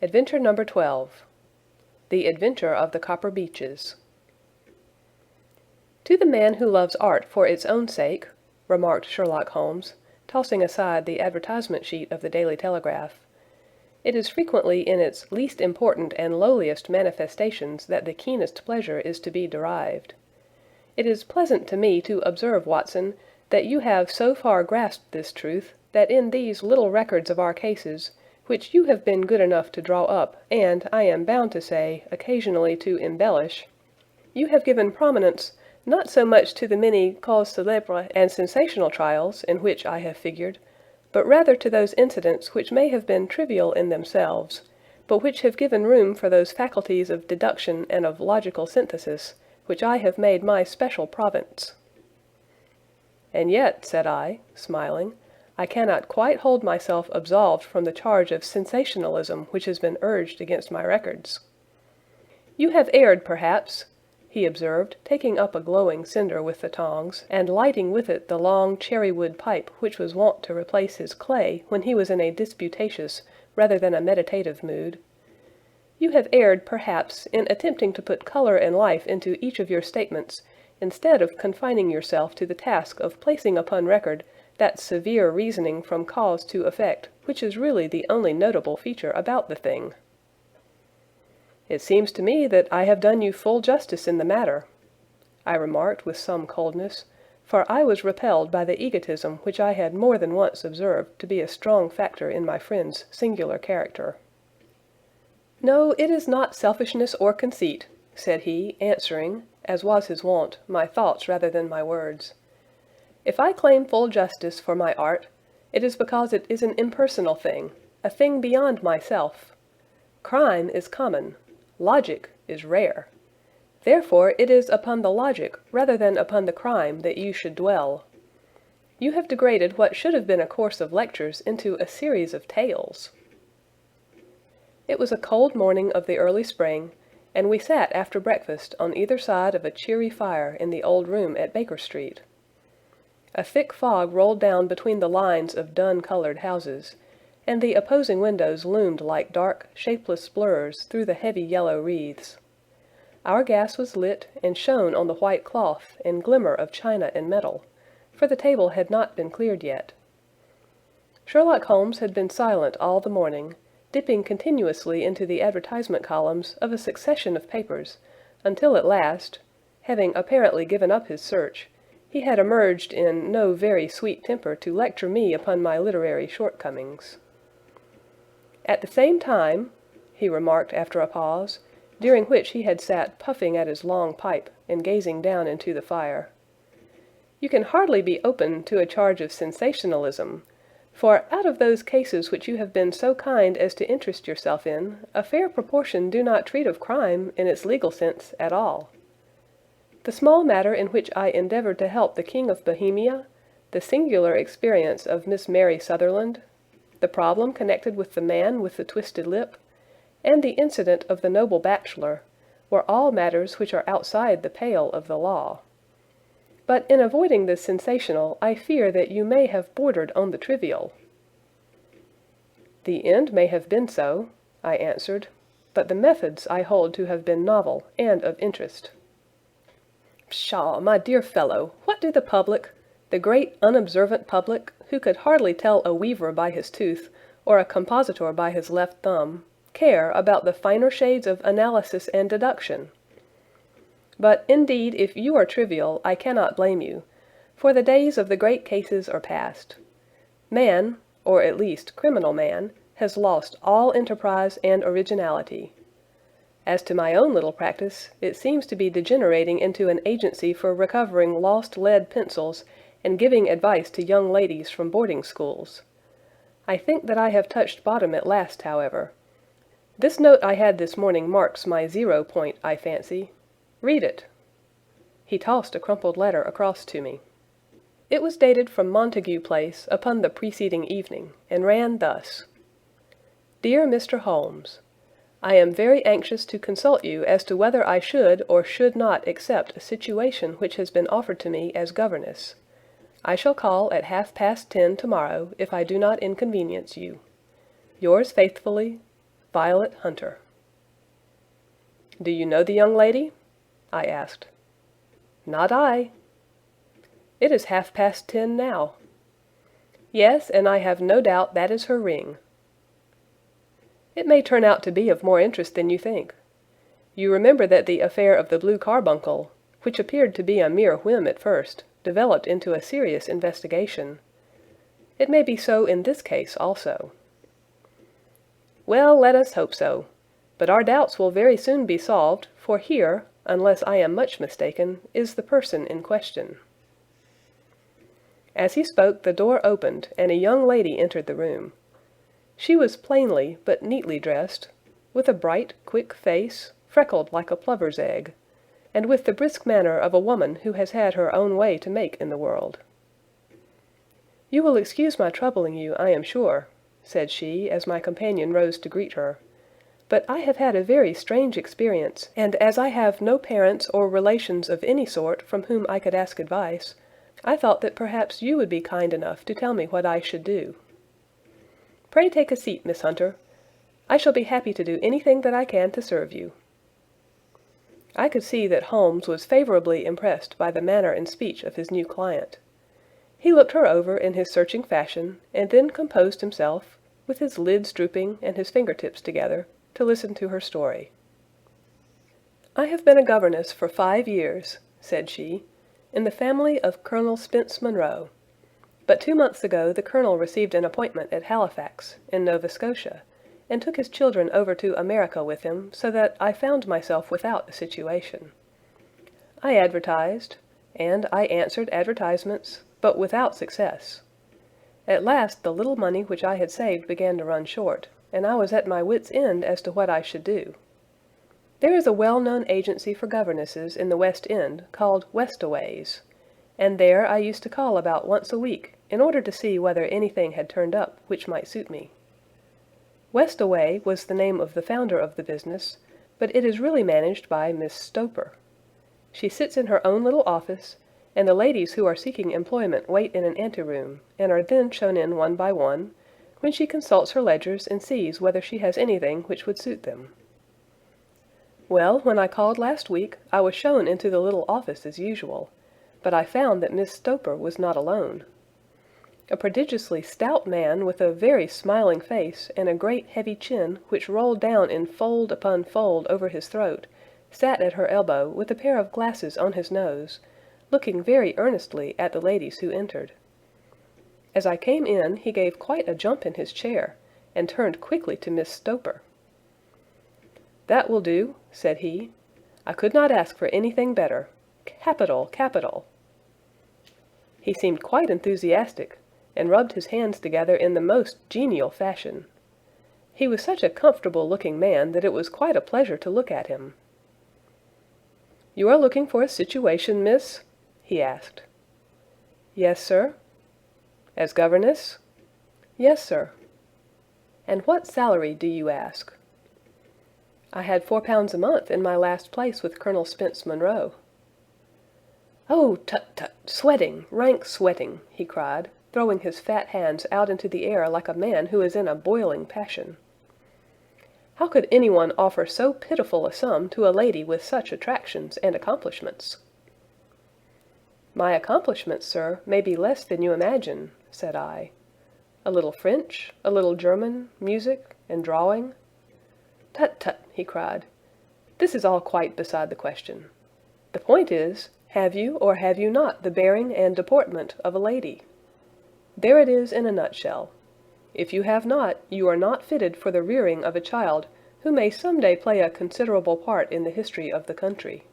Adventure number 12. The Adventure of the Copper Beeches. "To the man who loves art for its own sake," remarked Sherlock Holmes, tossing aside the advertisement sheet of the Daily Telegraph, "it is frequently in its least important and lowliest manifestations that the keenest pleasure is to be derived. It is pleasant to me to observe, Watson, that you have so far grasped this truth, that in these little records of our cases, which you have been good enough to draw up, and, I am bound to say, occasionally to embellish, you have given prominence, not so much to the many causes célèbres and sensational trials in which I have figured, but rather to those incidents which may have been trivial in themselves, but which have given room for those faculties of deduction and of logical synthesis, which I have made my special province." "And yet," said I, smiling, "I cannot quite hold myself absolved from the charge of sensationalism which has been urged against my records." "You have erred, perhaps," he observed, taking up a glowing cinder with the tongs, and lighting with it the long cherry-wood pipe which was wont to replace his clay when he was in a disputatious rather than a meditative mood. "You have erred, perhaps, in attempting to put color and life into each of your statements, instead of confining yourself to the task of placing upon record that severe reasoning from cause to effect which is really the only notable feature about the thing." "It seems to me that I have done you full justice in the matter," I remarked with some coldness, for I was repelled by the egotism which I had more than once observed to be a strong factor in my friend's singular character. "No, it is not selfishness or conceit," said he, answering, as was his wont, my thoughts rather than my words. "If I claim full justice for my art, it is because it is an impersonal thing, a thing beyond myself. Crime is common. Logic is rare. Therefore it is upon the logic rather than upon the crime that you should dwell. You have degraded what should have been a course of lectures into a series of tales." It was a cold morning of the early spring, and we sat after breakfast on either side of a cheery fire in the old room at Baker Street. A thick fog rolled down between the lines of dun-colored houses, and the opposing windows loomed like dark, shapeless blurs through the heavy yellow wreaths. Our gas was lit and shone on the white cloth and glimmer of china and metal, for the table had not been cleared yet. Sherlock Holmes had been silent all the morning, dipping continuously into the advertisement columns of a succession of papers, until at last, having apparently given up his search, he had emerged in no very sweet temper to lecture me upon my literary shortcomings. "At the same time," he remarked after a pause, during which he had sat puffing at his long pipe and gazing down into the fire, "you can hardly be open to a charge of sensationalism, for out of those cases which you have been so kind as to interest yourself in, a fair proportion do not treat of crime in its legal sense at all. The small matter in which I endeavoured to help the King of Bohemia, the singular experience of Miss Mary Sutherland, the problem connected with the man with the twisted lip, and the incident of the noble bachelor, were all matters which are outside the pale of the law. But in avoiding the sensational, I fear that you may have bordered on the trivial." "The end may have been so," I answered, "but the methods I hold to have been novel and of interest." "Pshaw, my dear fellow, what do the public, the great unobservant public, who could hardly tell a weaver by his tooth, or a compositor by his left thumb, care about the finer shades of analysis and deduction? But, indeed, if you are trivial, I cannot blame you, for the days of the great cases are past. Man, or at least criminal man, has lost all enterprise and originality. As to my own little practice, it seems to be degenerating into an agency for recovering lost lead pencils and giving advice to young ladies from boarding schools. I think that I have touched bottom at last, however. This note I had this morning marks my 0 point, I fancy. Read it." He tossed a crumpled letter across to me. It was dated from Montague Place upon the preceding evening, and ran thus: "Dear Mr. Holmes, I am very anxious to consult you as to whether I should or should not accept a situation which has been offered to me as governess. I shall call at 10:30 tomorrow if I do not inconvenience you. Yours faithfully, Violet Hunter. "Do you know the young lady?" I asked. "Not I." "It is 10:30 now." "Yes, and I have no doubt that is her ring." "It may turn out to be of more interest than you think. You remember that the affair of the blue carbuncle, which appeared to be a mere whim at first, developed into a serious investigation. It may be so in this case also." "Well, let us hope so. But our doubts will very soon be solved, for here, unless I am much mistaken, is the person in question." As he spoke, the door opened, and a young lady entered the room. She was plainly but neatly dressed, with a bright, quick face, freckled like a plover's egg, and with the brisk manner of a woman who has had her own way to make in the world. "You will excuse my troubling you, I am sure," said she, as my companion rose to greet her, "but I have had a very strange experience, and as I have no parents or relations of any sort from whom I could ask advice, I thought that perhaps you would be kind enough to tell me what I should do." "Pray take a seat, Miss Hunter. I shall be happy to do anything that I can to serve you." I could see that Holmes was favorably impressed by the manner and speech of his new client. He looked her over in his searching fashion, and then composed himself, with his lids drooping and his fingertips together, to listen to her story. "I have been a governess for 5 years," said she, "in the family of Colonel Spence Monroe. But 2 months ago the Colonel received an appointment at Halifax, in Nova Scotia, and took his children over to America with him, so that I found myself without a situation. I advertised, and I answered advertisements, but without success. At last the little money which I had saved began to run short, and I was at my wits' end as to what I should do. There is a well-known agency for governesses in the West End called Westaways, and there I used to call about once a week in order to see whether anything had turned up which might suit me. Westaway was the name of the founder of the business, but it is really managed by Miss Stoper. She sits in her own little office, and the ladies who are seeking employment wait in an anteroom, and are then shown in one by one, when she consults her ledgers and sees whether she has anything which would suit them. Well, when I called last week, I was shown into the little office as usual, but I found that Miss Stoper was not alone. A prodigiously stout man with a very smiling face and a great heavy chin which rolled down in fold upon fold over his throat, sat at her elbow with a pair of glasses on his nose, looking very earnestly at the ladies who entered. As I came in, he gave quite a jump in his chair, and turned quickly to Miss Stoper. "That will do," said he. "I could not ask for anything better. Capital, capital!" He seemed quite enthusiastic, and rubbed his hands together in the most genial fashion. He was such a comfortable-looking man that it was quite a pleasure to look at him. "You are looking for a situation, miss?" he asked. "Yes, sir." "As governess?" "Yes, sir." "And what salary do you ask?" "I had £4 a month in my last place with Colonel Spence Monroe." "Oh, tut, tut! Sweating, rank sweating!" he cried, throwing his fat hands out into the air like a man who is in a boiling passion. "How could anyone offer so pitiful a sum to a lady with such attractions and accomplishments?" "My accomplishments, sir, may be less than you imagine," said I. "A little French, a little German, music, and drawing—" "Tut, tut!" he cried. "This is all quite beside the question. The point is, have you or have you not the bearing and deportment of a lady? There it is in a nutshell. If you have not, you are not fitted for the rearing of a child who may some day play a considerable part in the history of the country.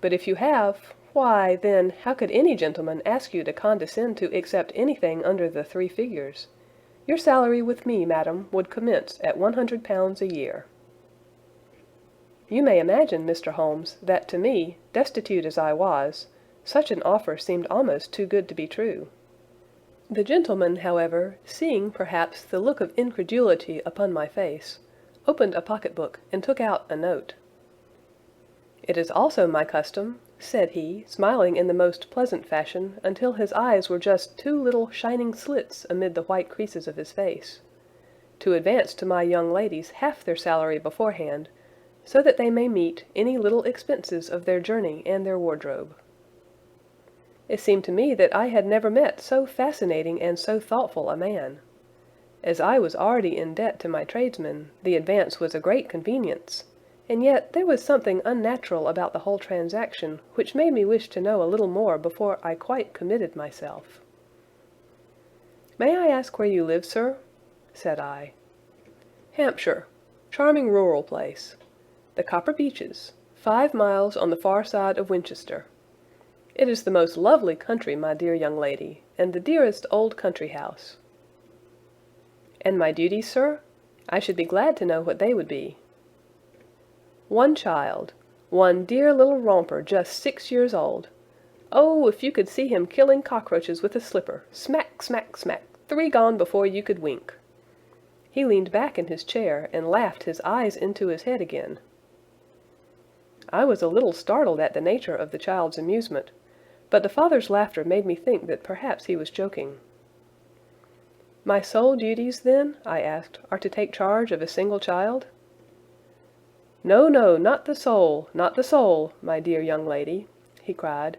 But if you have, why, then, how could any gentleman ask you to condescend to accept anything under the 3 figures? Your salary with me, madam, would commence at £100 a year." You may imagine, Mr. Holmes, that to me, destitute as I was, such an offer seemed almost too good to be true. The gentleman, however, seeing perhaps the look of incredulity upon my face, opened a pocket-book and took out a note. "It is also my custom," said he, smiling in the most pleasant fashion until his eyes were just 2 little shining slits amid the white creases of his face, to advance to my young ladies half their salary beforehand, so that they may meet any little expenses of their journey and their wardrobe. It seemed to me that I had never met so fascinating and so thoughtful a man. As I was already in debt to my tradesmen, the advance was a great convenience, and yet there was something unnatural about the whole transaction which made me wish to know a little more before I quite committed myself. "May I ask where you live, sir?" said I. "Hampshire. Charming rural place. The Copper Beeches, 5 miles on the far side of Winchester. It is the most lovely country, my dear young lady, and the dearest old country house." "And my duties, sir? I should be glad to know what they would be." "One child, one dear little romper just 6 years old. Oh, if you could see him killing cockroaches with a slipper, smack, smack, smack, 3 gone before you could wink." He leaned back in his chair and laughed his eyes into his head again. I was a little startled at the nature of the child's amusement, but the father's laughter made me think that perhaps he was joking. "My sole duties, then," I asked, "are to take charge of a single child?" "No, no, not the sole, not the sole, my dear young lady," he cried.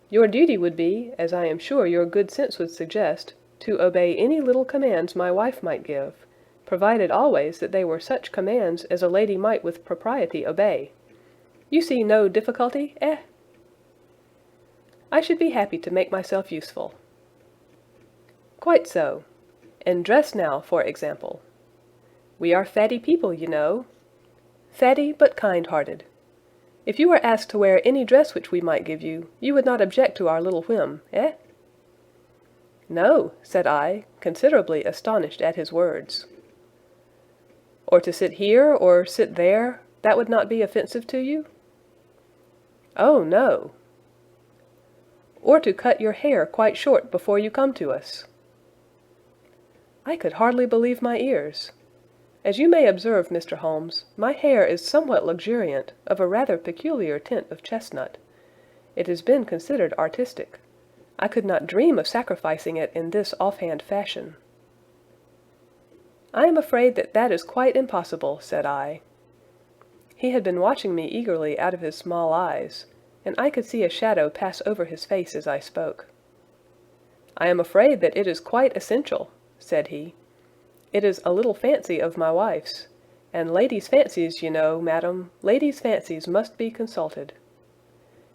"Your duty would be, as I am sure your good sense would suggest, to obey any little commands my wife might give, provided always that they were such commands as a lady might with propriety obey. You see no difficulty, eh?" "I should be happy to make myself useful." "Quite so. And dress now, for example. We are fatty people, you know. Fatty but kind-hearted. If you were asked to wear any dress which we might give you, you would not object to our little whim, eh?" "No," said I, considerably astonished at his words. "Or to sit here, or sit there, that would not be offensive to you?" "Oh, no." "Or to cut your hair quite short before you come to us?" I could hardly believe my ears. As you may observe, Mr. Holmes, my hair is somewhat luxuriant, of a rather peculiar tint of chestnut. It has been considered artistic. I could not dream of sacrificing it in this offhand fashion. "I am afraid that that is quite impossible," said I. He had been watching me eagerly out of his small eyes, and I could see a shadow pass over his face as I spoke. "I am afraid that it is quite essential," said he. "It is a little fancy of my wife's, and ladies' fancies, you know, madam, ladies' fancies must be consulted.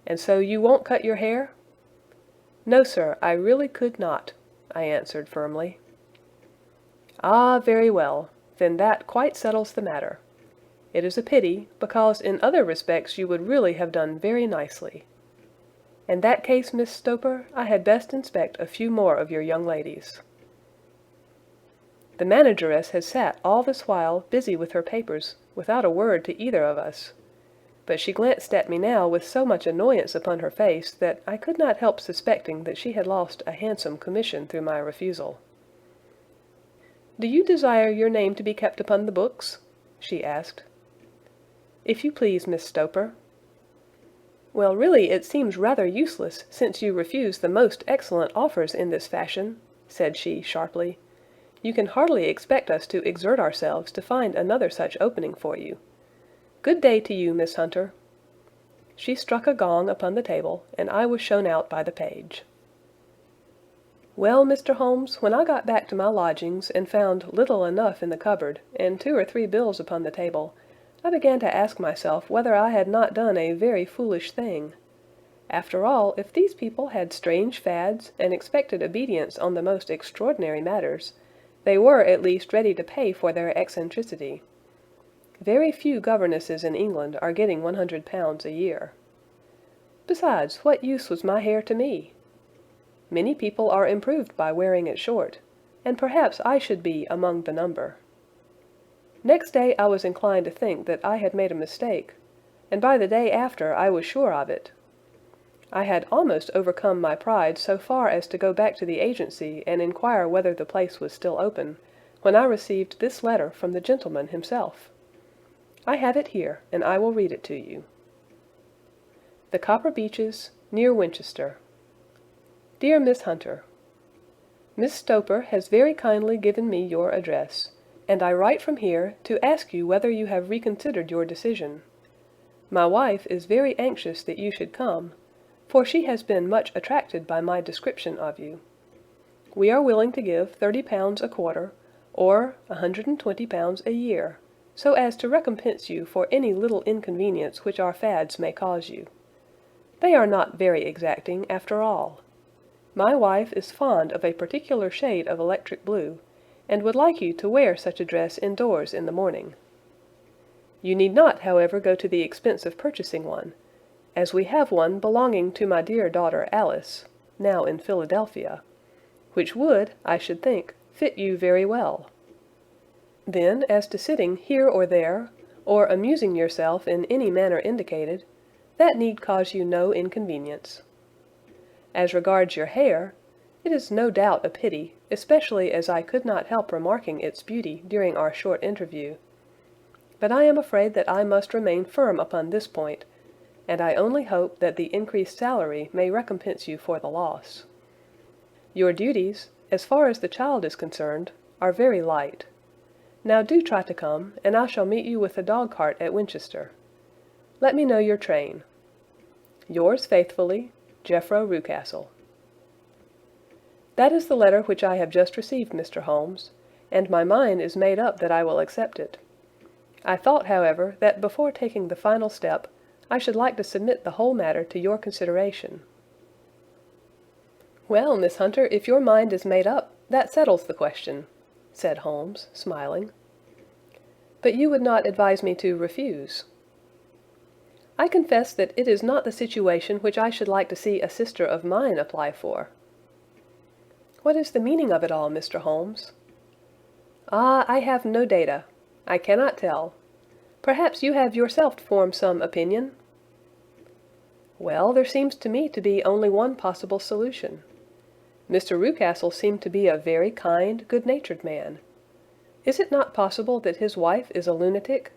And so you won't cut your hair?" "No, sir, I really could not," I answered firmly. "Ah, very well. Then that quite settles the matter. It is a pity, because in other respects you would really have done very nicely. In that case, Miss Stoper, I had best inspect a few more of your young ladies." The manageress had sat all this while busy with her papers, without a word to either of us. But she glanced at me now with so much annoyance upon her face that I could not help suspecting that she had lost a handsome commission through my refusal. "Do you desire your name to be kept upon the books?" she asked. "If you please, Miss Stoper." "Well, really it seems rather useless, since you refuse the most excellent offers in this fashion," said she sharply. "You can hardly expect us to exert ourselves to find another such opening for you. Good day to you, Miss Hunter." She struck a gong upon the table, and I was shown out by the page. Well, Mr. Holmes, when I got back to my lodgings and found little enough in the cupboard, and 2 or 3 bills upon the table, I began to ask myself whether I had not done a very foolish thing. After all, if these people had strange fads, and expected obedience on the most extraordinary matters, they were at least ready to pay for their eccentricity. Very few governesses in England are getting £100 a year. Besides, what use was my hair to me? Many people are improved by wearing it short, and perhaps I should be among the number. Next day I was inclined to think that I had made a mistake, and by the day after I was sure of it. I had almost overcome my pride so far as to go back to the agency and inquire whether the place was still open, when I received this letter from the gentleman himself. I have it here, and I will read it to you. The Copper Beeches, near Winchester. Dear Miss Hunter, Miss Stoper has very kindly given me your address, and I write from here to ask you whether you have reconsidered your decision. My wife is very anxious that you should come, for she has been much attracted by my description of you. We are willing to give £30 a quarter, or £120 a year, so as to recompense you for any little inconvenience which our fads may cause you. They are not very exacting, after all. My wife is fond of a particular shade of electric blue, and would like you to wear such a dress indoors in the morning. You need not, however, go to the expense of purchasing one, as we have one belonging to my dear daughter Alice, now in Philadelphia, which would, I should think, fit you very well. Then, as to sitting here or there, or amusing yourself in any manner indicated, that need cause you no inconvenience. As regards your hair, it is no doubt a pity, especially as I could not help remarking its beauty during our short interview. But I am afraid that I must remain firm upon this point, and I only hope that the increased salary may recompense you for the loss. Your duties, as far as the child is concerned, are very light. Now do try to come, and I shall meet you with the dog-cart at Winchester. Let me know your train. Yours faithfully, Jethro Rucastle. That is the letter which I have just received, Mr. Holmes, and my mind is made up that I will accept it. I thought, however, that before taking the final step, I should like to submit the whole matter to your consideration. Well, Miss Hunter, if your mind is made up, that settles the question, said Holmes, smiling. But you would not advise me to refuse. I confess that it is not the situation which I should like to see a sister of mine apply for. What is the meaning of it all, Mr. Holmes? Ah, I have no data. I cannot tell. Perhaps you have yourself formed some opinion? Well, there seems to me to be only one possible solution. Mr. Rucastle seemed to be a very kind, good-natured man. Is it not possible that his wife is a lunatic,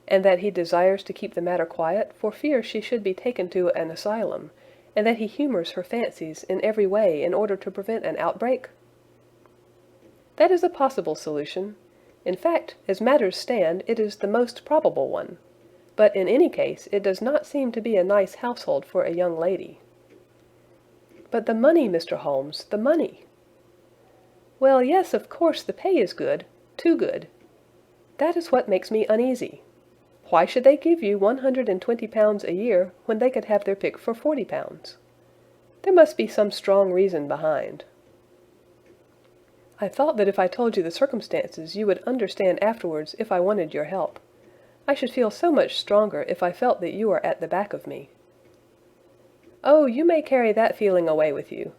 and that he desires to keep the matter quiet for fear she should be taken to an asylum, and that he humors her fancies in every way in order to prevent an outbreak? That is a possible solution. In fact, as matters stand, it is the most probable one. But in any case, it does not seem to be a nice household for a young lady. But the money, Mr. Holmes, the money! Well, yes, of course, the pay is good, too good. That is what makes me uneasy. Why should they give you £120 a year when they could have their pick for £40? There must be some strong reason behind. I thought that if I told you the circumstances you would understand afterwards if I wanted your help. I should feel so much stronger if I felt that you were at the back of me. Oh, you may carry that feeling away with you.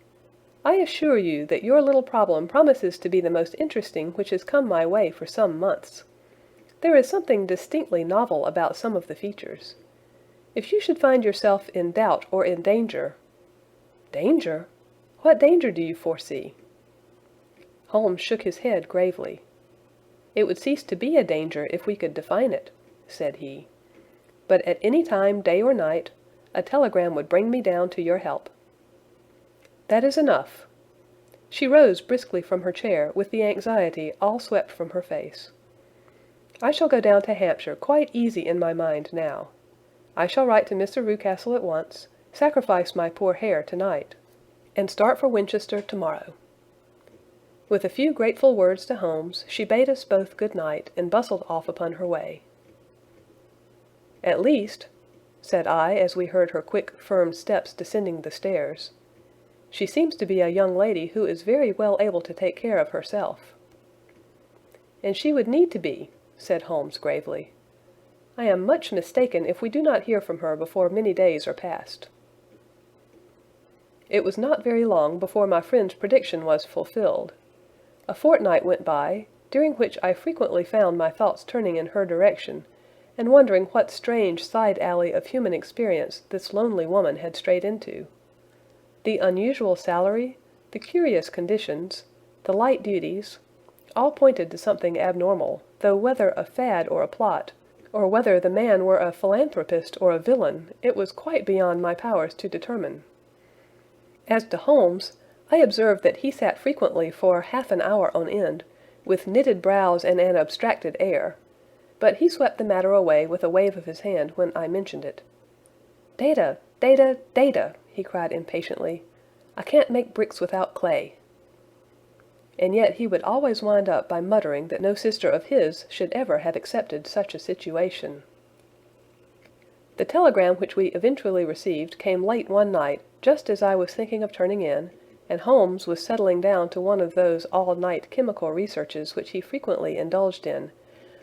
I assure you that your little problem promises to be the most interesting which has come my way for some months. There is something distinctly novel about some of the features. If you should find yourself in doubt or in danger— Danger? What danger do you foresee? Holmes shook his head gravely. It would cease to be a danger if we could define it, said he. But at any time, day or night, a telegram would bring me down to your help. That is enough. She rose briskly from her chair with the anxiety all swept from her face. I shall go down to Hampshire quite easy in my mind now. I shall write to Mr. Rucastle at once, sacrifice my poor hair tonight, and start for Winchester tomorrow. With a few grateful words to Holmes, she bade us both good night and bustled off upon her way. At least, said I as we heard her quick, firm steps descending the stairs, she seems to be a young lady who is very well able to take care of herself. And she would need to be, said Holmes gravely. I am much mistaken if we do not hear from her before many days are past. It was not very long before my friend's prediction was fulfilled. A fortnight went by, during which I frequently found my thoughts turning in her direction, and wondering what strange side alley of human experience this lonely woman had strayed into. The unusual salary, the curious conditions, the light duties, all pointed to something abnormal, though whether a fad or a plot, or whether the man were a philanthropist or a villain, it was quite beyond my powers to determine. As to Holmes, I observed that he sat frequently for half an hour on end, with knitted brows and an abstracted air, but he swept the matter away with a wave of his hand when I mentioned it. "Data, data, data!" he cried impatiently. "I can't make bricks without clay." And yet he would always wind up by muttering that no sister of his should ever have accepted such a situation. The telegram which we eventually received came late one night, just as I was thinking of turning in, and Holmes was settling down to one of those all-night chemical researches which he frequently indulged in,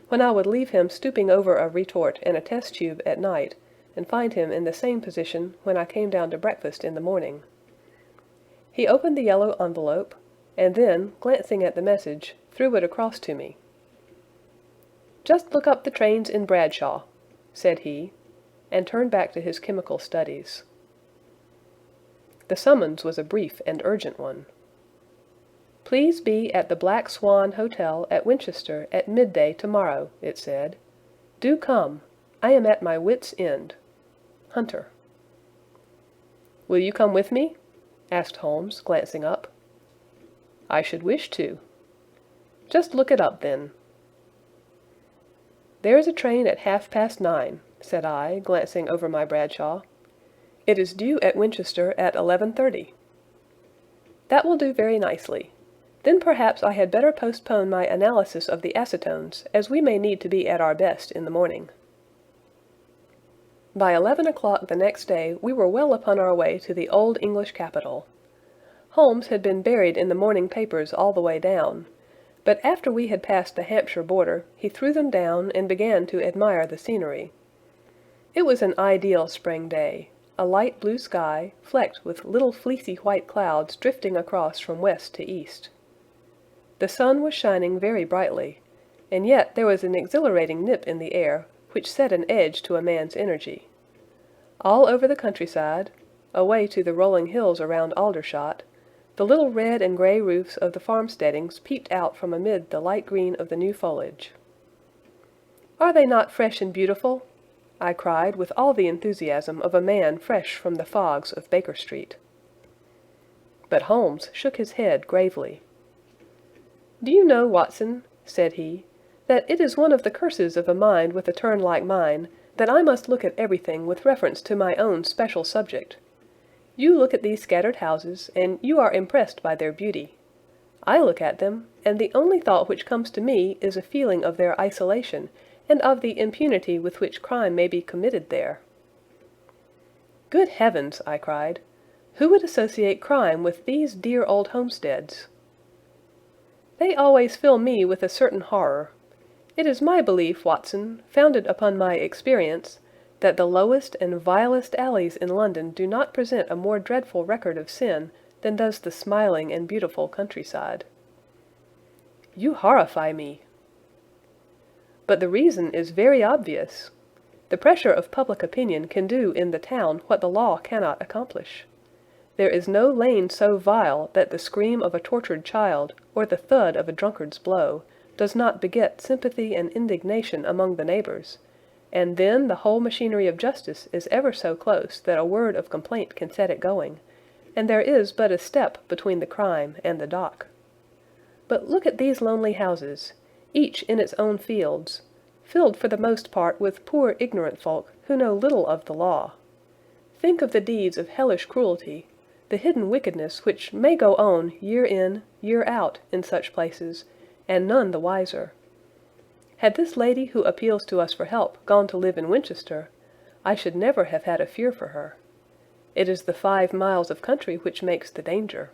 when I would leave him stooping over a retort and a test tube at night, and find him in the same position when I came down to breakfast in the morning. He opened the yellow envelope, and then, glancing at the message, threw it across to me. "Just look up the trains in Bradshaw," said he, and turned back to his chemical studies. The summons was a brief and urgent one. "Please be at the Black Swan Hotel at Winchester at midday tomorrow," it said. "Do come. I am at my wits' end. Hunter." "Will you come with me?" asked Holmes, glancing up. "I should wish to." "Just look it up, then." "There is a train at 9:30, said I, glancing over my Bradshaw. "It is due at Winchester at 11:30. "That will do very nicely. Then perhaps I had better postpone my analysis of the acetones, as we may need to be at our best in the morning." By 11 o'clock the next day we were well upon our way to the old English capital. Holmes had been buried in the morning papers all the way down, but after we had passed the Hampshire border he threw them down and began to admire the scenery. It was an ideal spring day, a light blue sky, flecked with little fleecy white clouds drifting across from west to east. The sun was shining very brightly, and yet there was an exhilarating nip in the air, which set an edge to a man's energy. All over the countryside, away to the rolling hills around Aldershot, the little red and grey roofs of the farmsteadings peeped out from amid the light green of the new foliage. "Are they not fresh and beautiful?" I cried with all the enthusiasm of a man fresh from the fogs of Baker Street. But Holmes shook his head gravely. "Do you know, Watson," said he, "that it is one of the curses of a mind with a turn like mine, that I must look at everything with reference to my own special subject. You look at these scattered houses, and you are impressed by their beauty. I look at them, and the only thought which comes to me is a feeling of their isolation, and of the impunity with which crime may be committed there." "Good heavens!" I cried. "Who would associate crime with these dear old homesteads?" "They always fill me with a certain horror. It is my belief, Watson, founded upon my experience, that the lowest and vilest alleys in London do not present a more dreadful record of sin than does the smiling and beautiful countryside." "You horrify me." "But the reason is very obvious. The pressure of public opinion can do in the town what the law cannot accomplish. There is no lane so vile that the scream of a tortured child, or the thud of a drunkard's blow, does not beget sympathy and indignation among the neighbours, and then the whole machinery of justice is ever so close that a word of complaint can set it going, and there is but a step between the crime and the dock. But look at these lonely houses, each in its own fields, filled for the most part with poor ignorant folk who know little of the law. Think of the deeds of hellish cruelty, the hidden wickedness which may go on year in, year out in such places, and none the wiser. Had this lady who appeals to us for help gone to live in Winchester, I should never have had a fear for her. It is the 5 miles of country which makes the danger.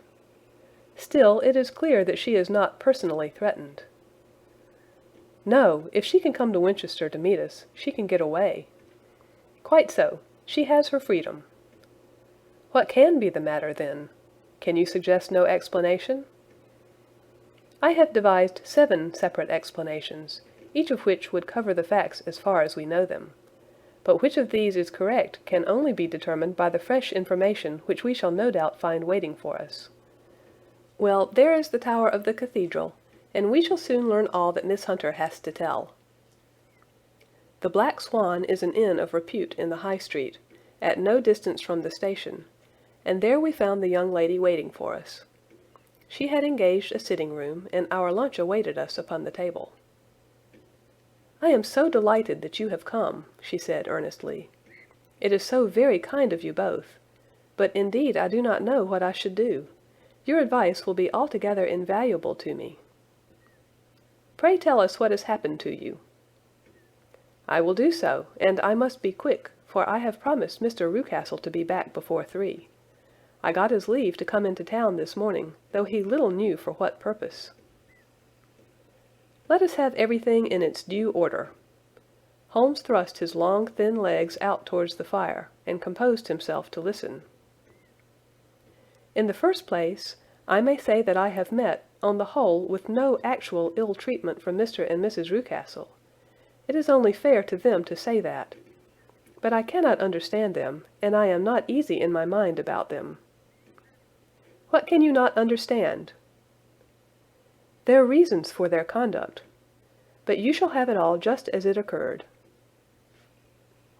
Still, it is clear that she is not personally threatened. No, if she can come to Winchester to meet us, she can get away. Quite so. She has her freedom. What can be the matter, then? Can you suggest no explanation? I have devised 7 separate explanations, each of which would cover the facts as far as we know them. But which of these is correct can only be determined by the fresh information which we shall no doubt find waiting for us. Well, there is the tower of the cathedral, and we shall soon learn all that Miss Hunter has to tell. The Black Swan is an inn of repute in the High Street, at no distance from the station, and there we found the young lady waiting for us. She had engaged a sitting-room, and our lunch awaited us upon the table. "I am so delighted that you have come," she said earnestly. "It is so very kind of you both. But indeed I do not know what I should do. Your advice will be altogether invaluable to me." "Pray tell us what has happened to you." "I will do so, and I must be quick, for I have promised Mr. Rucastle to be back before 3. I got his leave to come into town this morning, though he little knew for what purpose." "Let us have everything in its due order." Holmes thrust his long, thin legs out towards the fire, and composed himself to listen. "In the first place, I may say that I have met, on the whole, with no actual ill treatment from Mr. and Mrs. Rucastle. It is only fair to them to say that. But I cannot understand them, and I am not easy in my mind about them." "What can you not understand?" "Their reasons for their conduct. But you shall have it all just as it occurred.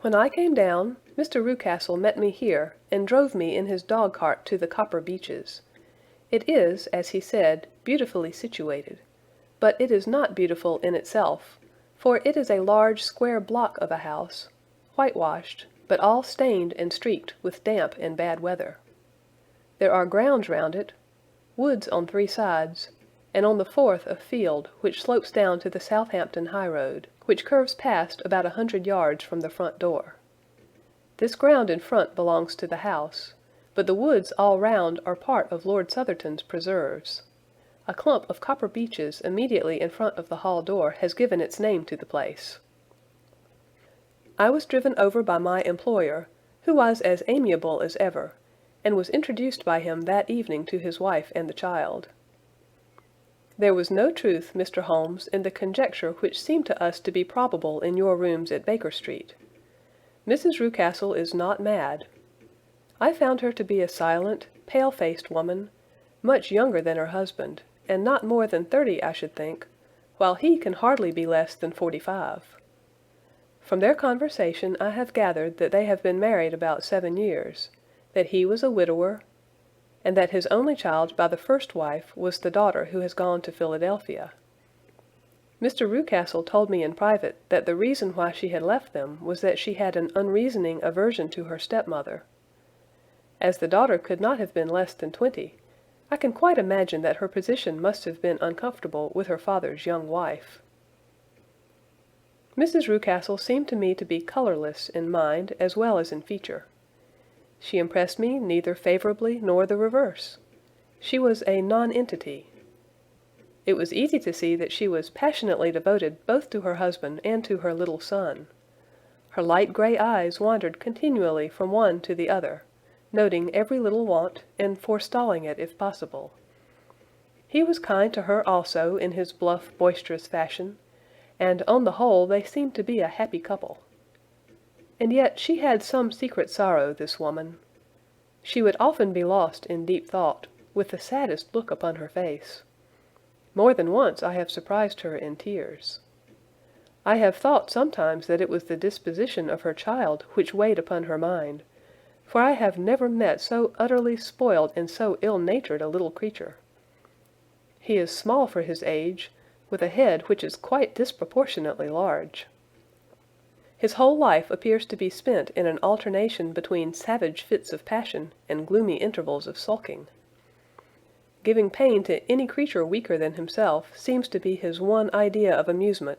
When I came down, Mr. Rucastle met me here, and drove me in his dog-cart to the Copper Beeches. It is, as he said, beautifully situated, but it is not beautiful in itself, for it is a large square block of a house, whitewashed, but all stained and streaked with damp and bad weather. There are grounds round it, woods on 3 sides, and on the 4th a field which slopes down to the Southampton highroad, which curves past about 100 yards from the front door. This ground in front belongs to the house, but the woods all round are part of Lord Southerton's preserves. A clump of copper beeches immediately in front of the hall door has given its name to the place. I was driven over by my employer, who was as amiable as ever, and was introduced by him that evening to his wife and the child. There was no truth, Mr. Holmes, in the conjecture which seemed to us to be probable in your rooms at Baker Street. Mrs. Rucastle is not mad. I found her to be a silent, pale-faced woman, much younger than her husband, and not more than 30, I should think, while he can hardly be less than 45. From their conversation I have gathered that they have been married about 7 years, that he was a widower, and that his only child by the first wife was the daughter who has gone to Philadelphia. Mr. Rucastle told me in private that the reason why she had left them was that she had an unreasoning aversion to her stepmother. As the daughter could not have been less than 20, I can quite imagine that her position must have been uncomfortable with her father's young wife. Mrs. Rucastle seemed to me to be colorless in mind as well as in feature. She impressed me neither favorably nor the reverse. She was a nonentity. It was easy to see that she was passionately devoted both to her husband and to her little son. Her light gray eyes wandered continually from one to the other, noting every little want and forestalling it if possible. He was kind to her also in his bluff, boisterous fashion, and on the whole they seemed to be a happy couple. And yet she had some secret sorrow, this woman. She would often be lost in deep thought, with the saddest look upon her face. More than once I have surprised her in tears. I have thought sometimes that it was the disposition of her child which weighed upon her mind, for I have never met so utterly spoiled and so ill-natured a little creature. He is small for his age, with a head which is quite disproportionately large. His whole life appears to be spent in an alternation between savage fits of passion and gloomy intervals of sulking. Giving pain to any creature weaker than himself seems to be his one idea of amusement,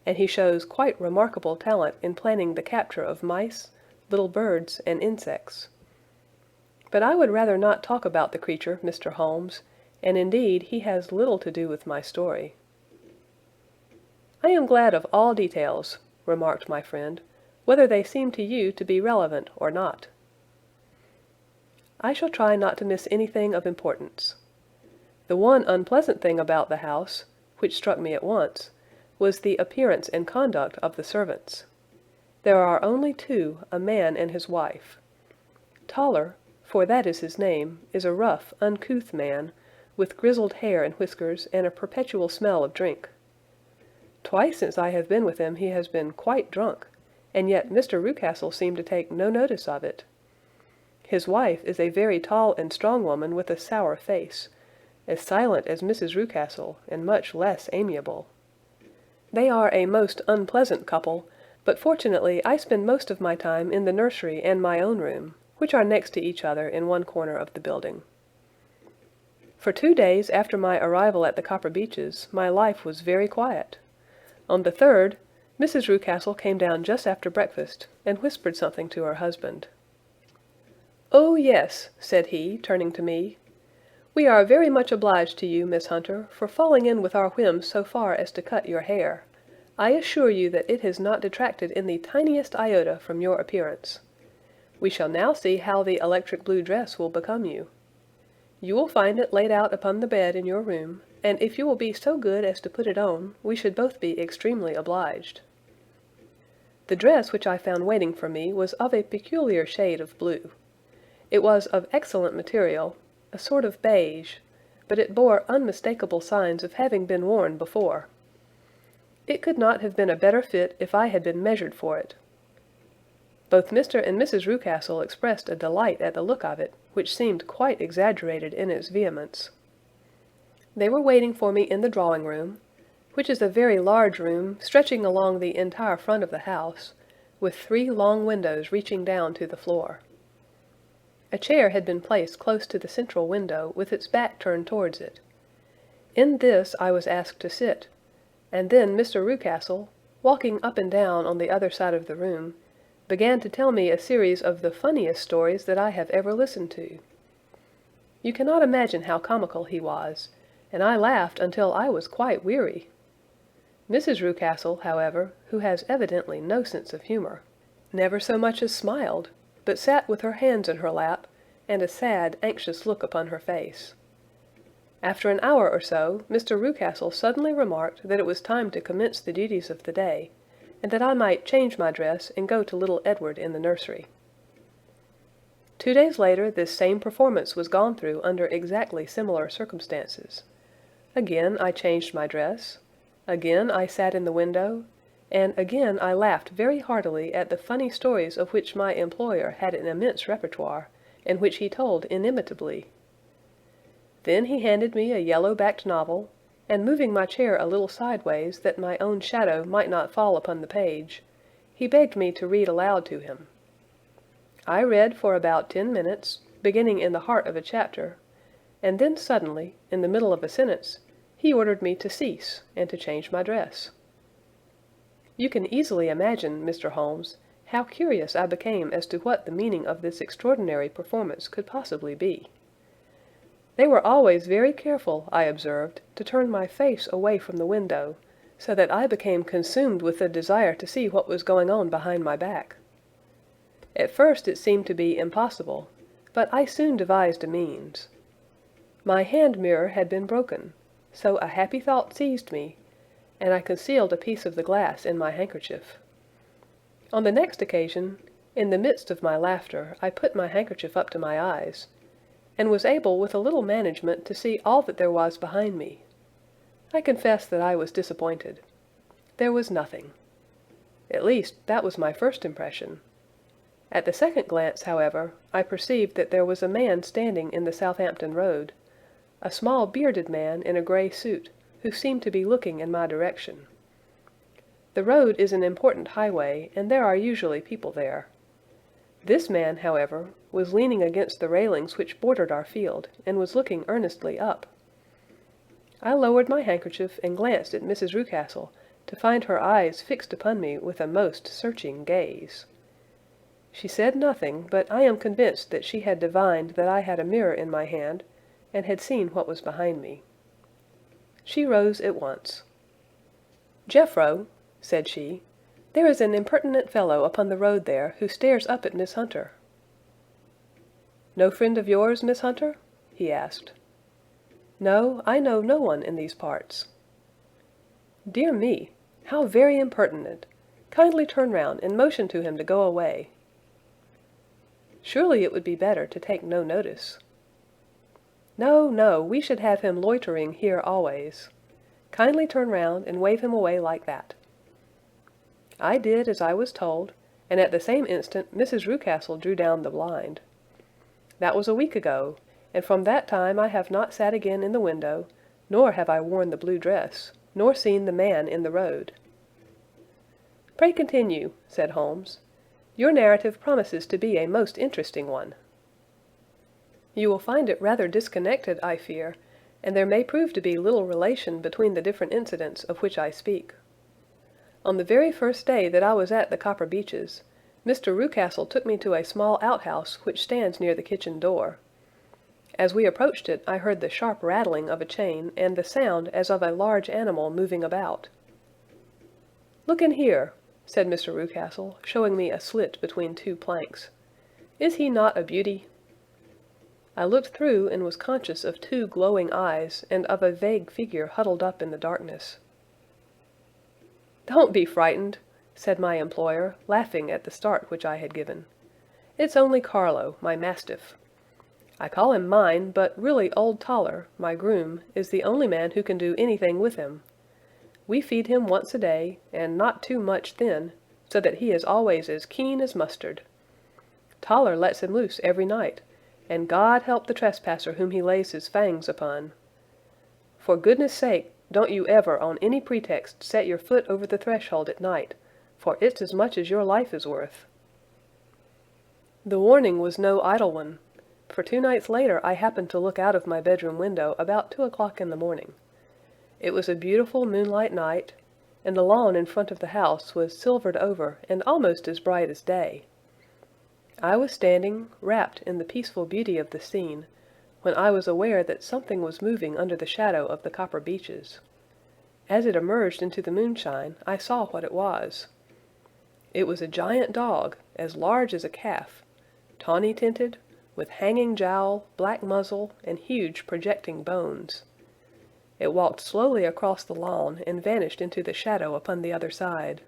and he shows quite remarkable talent in planning the capture of mice, little birds, and insects. But I would rather not talk about the creature, Mr. Holmes, and indeed he has little to do with my story. "I am glad of all details," remarked my friend, "whether they seem to you to be relevant or not." "I shall try not to miss anything of importance. The one unpleasant thing about the house, which struck me at once, was the appearance and conduct of the servants. There are only 2, a man and his wife. Toller, for that is his name, is a rough, uncouth man, with grizzled hair and whiskers, and a perpetual smell of drink. Twice since I have been with him he has been quite drunk, and yet Mr. Rucastle seemed to take no notice of it. His wife is a very tall and strong woman with a sour face, as silent as Mrs. Rucastle, and much less amiable. They are a most unpleasant couple, but fortunately I spend most of my time in the nursery and my own room, which are next to each other in one corner of the building. For 2 days after my arrival at the Copper Beeches, my life was very quiet. On the 3rd, Mrs. Rucastle came down just after breakfast, and whispered something to her husband. "Oh, yes," said he, turning to me. "We are very much obliged to you, Miss Hunter, for falling in with our whims so far as to cut your hair. I assure you that it has not detracted in the tiniest iota from your appearance. We shall now see how the electric blue dress will become you. You will find it laid out upon the bed in your room, and if you will be so good as to put it on, we should both be extremely obliged." The dress which I found waiting for me was of a peculiar shade of blue. It was of excellent material, a sort of beige, but it bore unmistakable signs of having been worn before. It could not have been a better fit if I had been measured for it. Both Mr. and Mrs. Rucastle expressed a delight at the look of it, which seemed quite exaggerated in its vehemence. They were waiting for me in the drawing-room, which is a very large room stretching along the entire front of the house, with 3 long windows reaching down to the floor. A chair had been placed close to the central window, with its back turned towards it. In this I was asked to sit, and then Mr. Rucastle, walking up and down on the other side of the room, began to tell me a series of the funniest stories that I have ever listened to. You cannot imagine how comical he was, and I laughed until I was quite weary. Mrs. Rucastle, however, who has evidently no sense of humor, never so much as smiled, but sat with her hands in her lap, and a sad, anxious look upon her face. After an hour or so, Mr. Rucastle suddenly remarked that it was time to commence the duties of the day, and that I might change my dress and go to little Edward in the nursery. 2 days later this same performance was gone through under exactly similar circumstances. Again I changed my dress, again I sat in the window, and again I laughed very heartily at the funny stories of which my employer had an immense repertoire, and which he told inimitably. Then he handed me a yellow-backed novel, and moving my chair a little sideways that my own shadow might not fall upon the page, he begged me to read aloud to him. I read for about 10 minutes, beginning in the heart of a chapter, and then suddenly, in the middle of a sentence, he ordered me to cease and to change my dress. You can easily imagine, Mr. Holmes, how curious I became as to what the meaning of this extraordinary performance could possibly be. They were always very careful, I observed, to turn my face away from the window, so that I became consumed with the desire to see what was going on behind my back. At first it seemed to be impossible, but I soon devised a means. My hand mirror had been broken, so a happy thought seized me, and I concealed a piece of the glass in my handkerchief. On the next occasion, in the midst of my laughter, I put my handkerchief up to my eyes, and was able with a little management to see all that there was behind me. I confess that I was disappointed. There was nothing. At least, that was my first impression. At the second glance, however, I perceived that there was a man standing in the Southampton Road, a small bearded man in a grey suit, who seemed to be looking in my direction. The road is an important highway, and there are usually people there. This man, however, was leaning against the railings which bordered our field, and was looking earnestly up. I lowered my handkerchief and glanced at Mrs. Rucastle, to find her eyes fixed upon me with a most searching gaze. She said nothing, but I am convinced that she had divined that I had a mirror in my hand, and had seen what was behind me. She rose at once. "Jeffro," said she, "there is an impertinent fellow upon the road there, who stares up at Miss Hunter." "No friend of yours, Miss Hunter?" he asked. "No, I know no one in these parts." "Dear me, how very impertinent! Kindly turn round and motion to him to go away." "Surely it would be better to take no notice." "No, no, we should have him loitering here always. Kindly turn round and wave him away like that." I did as I was told, and at the same instant Mrs. Rucastle drew down the blind. That was a week ago, and from that time I have not sat again in the window, nor have I worn the blue dress, nor seen the man in the road." "Pray continue," said Holmes. "Your narrative promises to be a most interesting one." "You will find it rather disconnected, I fear, and there may prove to be little relation between the different incidents of which I speak. On the very first day that I was at the Copper Beeches, Mr. Rucastle took me to a small outhouse which stands near the kitchen door. As we approached it, I heard the sharp rattling of a chain and the sound as of a large animal moving about. "Look in here," said Mr. Rucastle, showing me a slit between two planks. "Is he not a beauty?" I looked through and was conscious of two glowing eyes and of a vague figure huddled up in the darkness. "Don't be frightened," said my employer, laughing at the start which I had given. "It's only Carlo, my mastiff. I call him mine, but really old Toller, my groom, is the only man who can do anything with him. We feed him once a day, and not too much then, so that he is always as keen as mustard. Toller lets him loose every night, and God help the trespasser whom he lays his fangs upon. For goodness' sake, don't you ever on any pretext set your foot over the threshold at night, for it's as much as your life is worth." The warning was no idle one, for 2 nights later I happened to look out of my bedroom window about 2 o'clock in the morning. It was a beautiful moonlight night, and the lawn in front of the house was silvered over and almost as bright as day. I was standing, wrapped in the peaceful beauty of the scene, when I was aware that something was moving under the shadow of the Copper Beeches. As it emerged into the moonshine, I saw what it was. It was a giant dog, as large as a calf, tawny tinted, with hanging jowl, black muzzle, and huge projecting bones. It walked slowly across the lawn and vanished into the shadow upon the other side.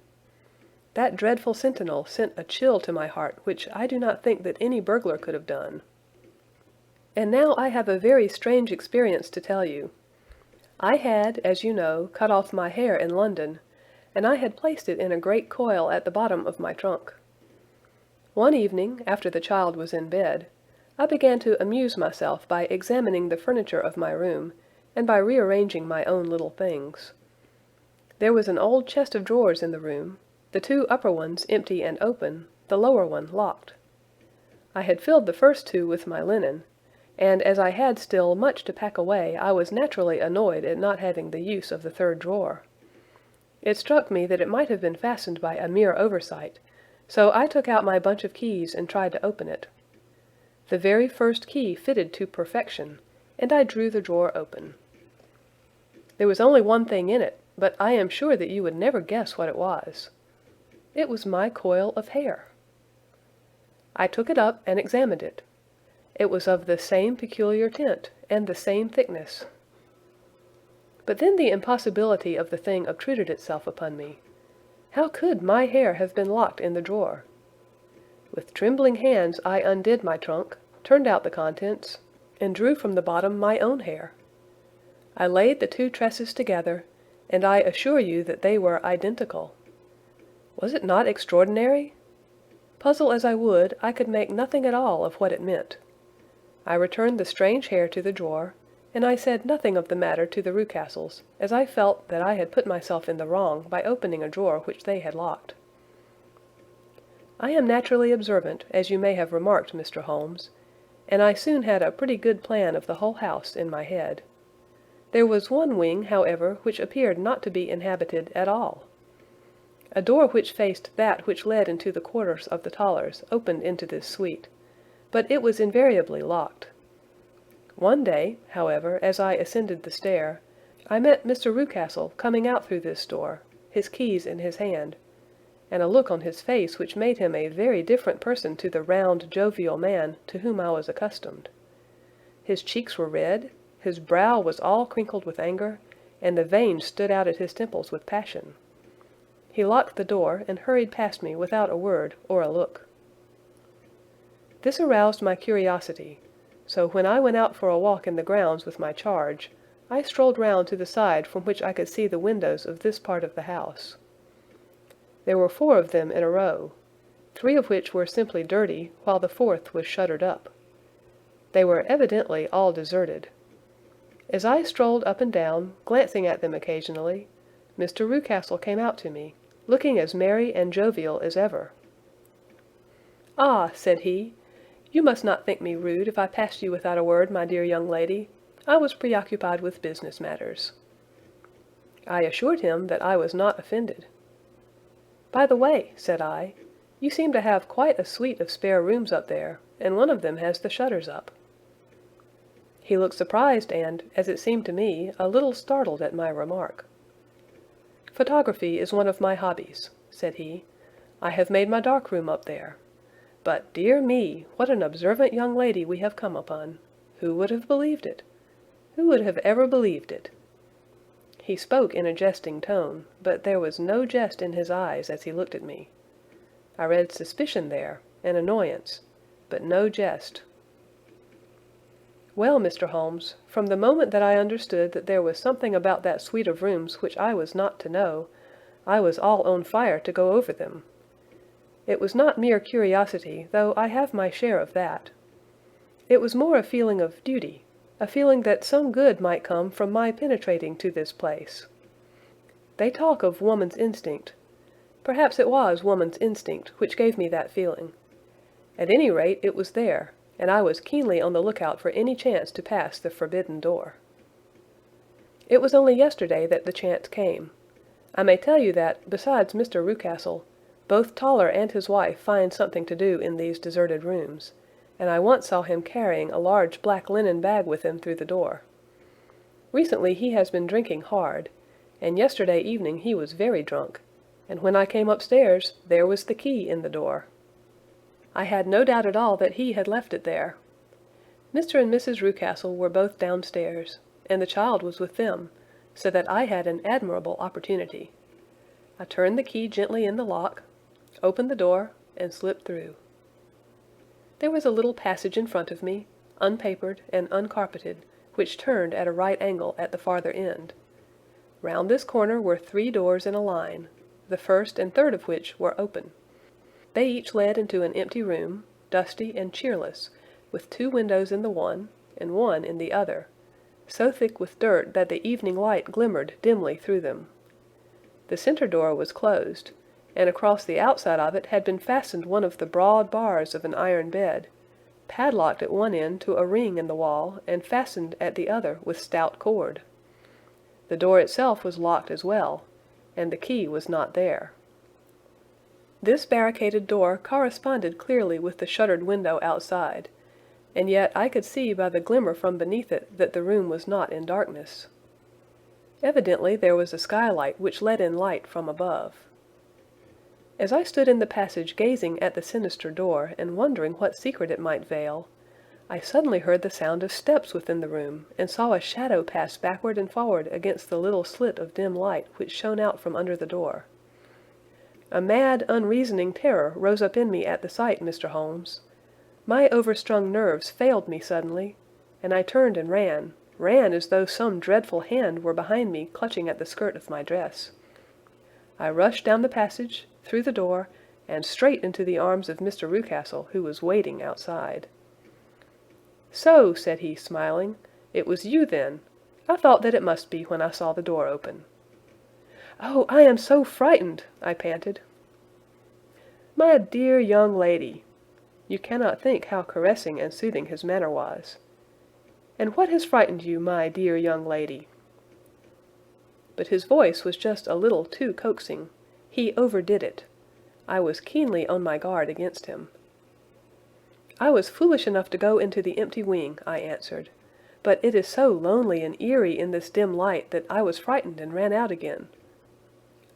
That dreadful sentinel sent a chill to my heart which I do not think that any burglar could have done. And now I have a very strange experience to tell you. I had, as you know, cut off my hair in London, and I had placed it in a great coil at the bottom of my trunk. One evening, after the child was in bed, I began to amuse myself by examining the furniture of my room, and by rearranging my own little things. There was an old chest of drawers in the room, the 2 upper ones empty and open, the lower one locked. I had filled the first 2 with my linen, and as I had still much to pack away, I was naturally annoyed at not having the use of the 3rd drawer. It struck me that it might have been fastened by a mere oversight, so I took out my bunch of keys and tried to open it. The very first key fitted to perfection, and I drew the drawer open. There was only one thing in it, but I am sure that you would never guess what it was. It was my coil of hair. I took it up and examined it. It was of the same peculiar tint, and the same thickness. But then the impossibility of the thing obtruded itself upon me. How could my hair have been locked in the drawer? With trembling hands I undid my trunk, turned out the contents, and drew from the bottom my own hair. I laid the 2 tresses together, and I assure you that they were identical. Was it not extraordinary? Puzzle as I would, I could make nothing at all of what it meant. I returned the strange hair to the drawer, and I said nothing of the matter to the Rucastles, as I felt that I had put myself in the wrong by opening a drawer which they had locked. I am naturally observant, as you may have remarked, Mr. Holmes, and I soon had a pretty good plan of the whole house in my head. There was one wing, however, which appeared not to be inhabited at all. A door which faced that which led into the quarters of the Tollers opened into this suite, but it was invariably locked. One day, however, as I ascended the stair, I met Mr. Rucastle coming out through this door, his keys in his hand, and a look on his face which made him a very different person to the round, jovial man to whom I was accustomed. His cheeks were red, his brow was all crinkled with anger, and the veins stood out at his temples with passion. He locked the door and hurried past me without a word or a look. This aroused my curiosity, so when I went out for a walk in the grounds with my charge, I strolled round to the side from which I could see the windows of this part of the house. There were 4 of them in a row, 3 of which were simply dirty, while the 4th was shuttered up. They were evidently all deserted. As I strolled up and down, glancing at them occasionally, Mr. Rucastle came out to me, looking as merry and jovial as ever. "Ah," said he, "you must not think me rude if I passed you without a word, my dear young lady. I was preoccupied with business matters." I assured him that I was not offended. "By the way," said I, "you seem to have quite a suite of spare rooms up there, and one of them has the shutters up." He looked surprised and, as it seemed to me, a little startled at my remark. "Photography is one of my hobbies," said he. "I have made my dark room up there. But, dear me, what an observant young lady we have come upon! Who would have believed it? Who would have ever believed it?" He spoke in a jesting tone, but there was no jest in his eyes as he looked at me. I read suspicion there, and annoyance, but no jest. "Well, Mr. Holmes, from the moment that I understood that there was something about that suite of rooms which I was not to know, I was all on fire to go over them. It was not mere curiosity, though I have my share of that. It was more a feeling of duty, a feeling that some good might come from my penetrating to this place. They talk of woman's instinct. Perhaps it was woman's instinct which gave me that feeling. At any rate, it was there, and I was keenly on the lookout for any chance to pass the forbidden door. It was only yesterday that the chance came. I may tell you that, besides Mr. Rucastle, both Toller and his wife find something to do in these deserted rooms, and I once saw him carrying a large black linen bag with him through the door. Recently he has been drinking hard, and yesterday evening he was very drunk, and when I came upstairs there was the key in the door. I had no doubt at all that he had left it there. Mr. and Mrs. Rucastle were both downstairs, and the child was with them, so that I had an admirable opportunity. I turned the key gently in the lock, opened the door, and slipped through. There was a little passage in front of me, unpapered and uncarpeted, which turned at a right angle at the farther end. Round this corner were 3 doors in a line, the first and third of which were open. They each led into an empty room, dusty and cheerless, with 2 windows in the one, and one in the other, so thick with dirt that the evening light glimmered dimly through them. The center door was closed, and across the outside of it had been fastened one of the broad bars of an iron bed, padlocked at one end to a ring in the wall and fastened at the other with stout cord. The door itself was locked as well, and the key was not there. This barricaded door corresponded clearly with the shuttered window outside, and yet I could see by the glimmer from beneath it that the room was not in darkness. Evidently there was a skylight which let in light from above. As I stood in the passage gazing at the sinister door and wondering what secret it might veil, I suddenly heard the sound of steps within the room and saw a shadow pass backward and forward against the little slit of dim light which shone out from under the door. A mad, unreasoning terror rose up in me at the sight, Mr. Holmes. My overstrung nerves failed me suddenly, and I turned and ran as though some dreadful hand were behind me clutching at the skirt of my dress. I rushed down the passage, through the door, and straight into the arms of Mr. Rucastle, who was waiting outside. "So," said he, smiling, "it was you, then. I thought that it must be when I saw the door open." "Oh, I am so frightened!" I panted. "My dear young lady!" You cannot think how caressing and soothing his manner was. "And what has frightened you, my dear young lady?" But his voice was just a little too coaxing. He overdid it. I was keenly on my guard against him. "I was foolish enough to go into the empty wing," I answered, "but it is so lonely and eerie in this dim light that I was frightened and ran out again.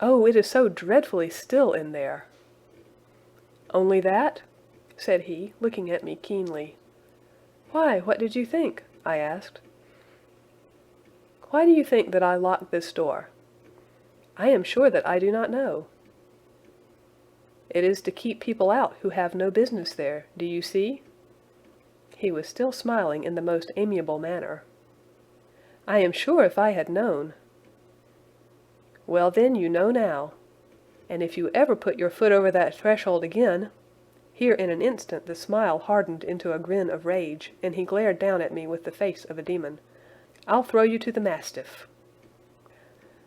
Oh, it is so dreadfully still in there." "Only that?" said he, looking at me keenly. "Why, what did you think?" I asked. "Why do you think that I locked this door?" "I am sure that I do not know." "It is to keep people out who have no business there, do you see?" He was still smiling in the most amiable manner. "I am sure if I had known—" "Well, then, you know now. And if you ever put your foot over that threshold again—" Here in an instant the smile hardened into a grin of rage, and he glared down at me with the face of a demon. "I'll throw you to the mastiff."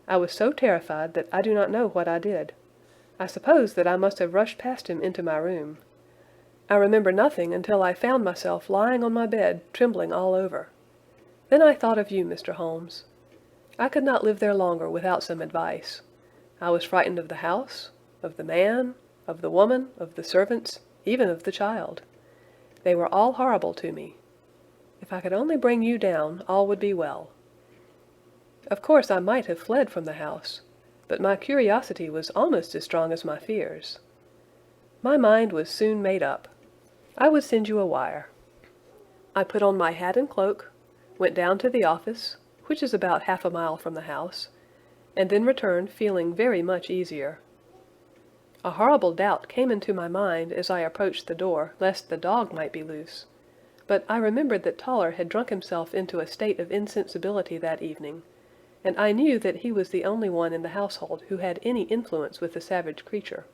I was so terrified that I do not know what I did. I suppose that I must have rushed past him into my room. I remember nothing until I found myself lying on my bed, trembling all over. Then I thought of you, Mr. Holmes. I could not live there longer without some advice. I was frightened of the house, of the man, of the woman, of the servants, even of the child. They were all horrible to me. If I could only bring you down, all would be well. Of course I might have fled from the house, but my curiosity was almost as strong as my fears. My mind was soon made up. I would send you a wire. I put on my hat and cloak, went down to the office, which is about half a mile from the house, and then returned feeling very much easier. A horrible doubt came into my mind as I approached the door, lest the dog might be loose, but I remembered that Toller had drunk himself into a state of insensibility that evening, and I knew that he was the only one in the household who had any influence with the savage creature,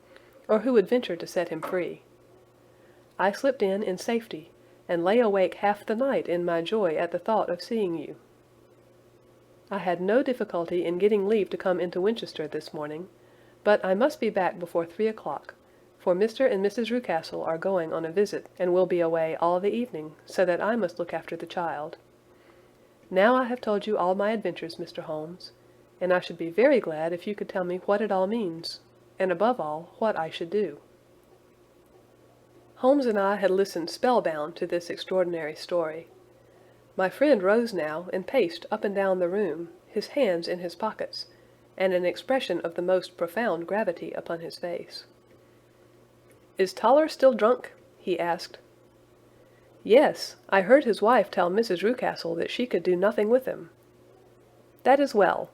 or who would venture to set him free. I slipped in safety, and lay awake half the night in my joy at the thought of seeing you. I had no difficulty in getting leave to come into Winchester this morning, but I must be back before 3 o'clock, for Mr. and Mrs. Rucastle are going on a visit and will be away all the evening, so that I must look after the child. Now I have told you all my adventures, Mr. Holmes, and I should be very glad if you could tell me what it all means, and above all, what I should do. Holmes and I had listened spellbound to this extraordinary story. My friend rose now and paced up and down the room, his hands in his pockets, and an expression of the most profound gravity upon his face. "Is Toller still drunk?" he asked. "Yes, I heard his wife tell Mrs. Rucastle that she could do nothing with him." "That is well.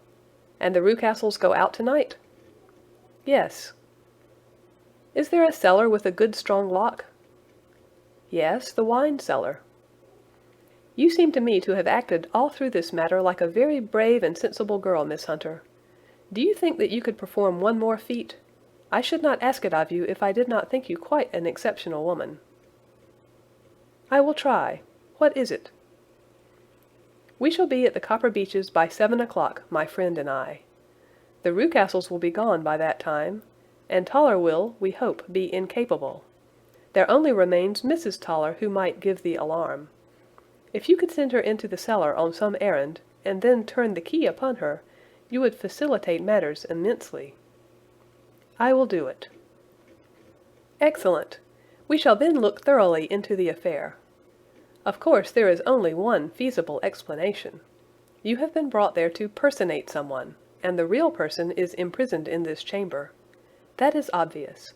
And the Rucastles go out tonight?" "Yes." "Is there a cellar with a good strong lock?" "Yes, the wine cellar." "You seem to me to have acted all through this matter like a very brave and sensible girl, Miss Hunter. Do you think that you could perform one more feat? I should not ask it of you if I did not think you quite an exceptional woman." "I will try. What is it?" "We shall be at the Copper Beeches by 7 o'clock, my friend and I. The Rucastles will be gone by that time, and Toller will, we hope, be incapable. There only remains Mrs. Toller, who might give the alarm. If you could send her into the cellar on some errand, and then turn the key upon her, you would facilitate matters immensely." "I will do it." "Excellent. We shall then look thoroughly into the affair. Of course there is only one feasible explanation. You have been brought there to personate someone, and the real person is imprisoned in this chamber. That is obvious.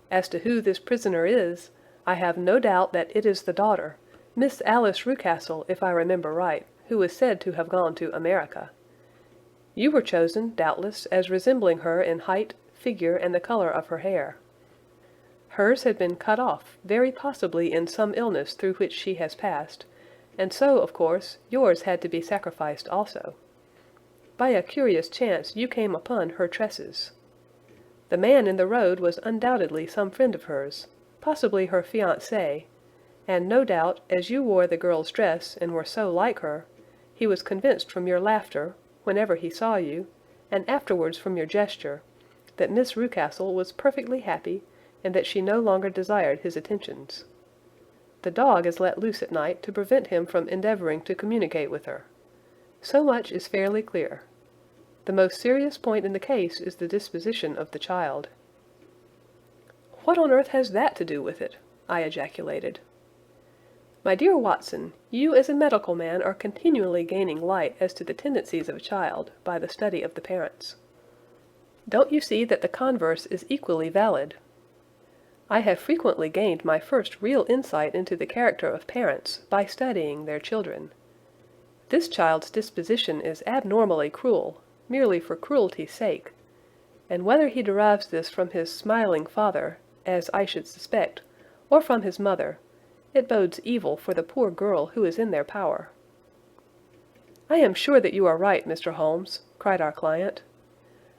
As to who this prisoner is, I have no doubt that it is the daughter, Miss Alice Rucastle, if I remember right, who is said to have gone to America. You were chosen, doubtless, as resembling her in height, figure, and the color of her hair. Hers had been cut off, very possibly in some illness through which she has passed, and so, of course, yours had to be sacrificed also. By a curious chance you came upon her tresses. The man in the road was undoubtedly some friend of hers, possibly her fiancé, and no doubt, as you wore the girl's dress and were so like her, he was convinced from your laughter, whenever he saw you, and afterwards from your gesture, that Miss Rucastle was perfectly happy, and that she no longer desired his attentions. The dog is let loose at night to prevent him from endeavoring to communicate with her. So much is fairly clear. The most serious point in the case is the disposition of the child." "What on earth has that to do with it?" I ejaculated. "My dear Watson, you as a medical man are continually gaining light as to the tendencies of a child by the study of the parents. Don't you see that the converse is equally valid? I have frequently gained my first real insight into the character of parents by studying their children. This child's disposition is abnormally cruel, merely for cruelty's sake, and whether he derives this from his smiling father, as I should suspect, or from his mother, it bodes evil for the poor girl who is in their power." "I am sure that you are right, Mr. Holmes," cried our client.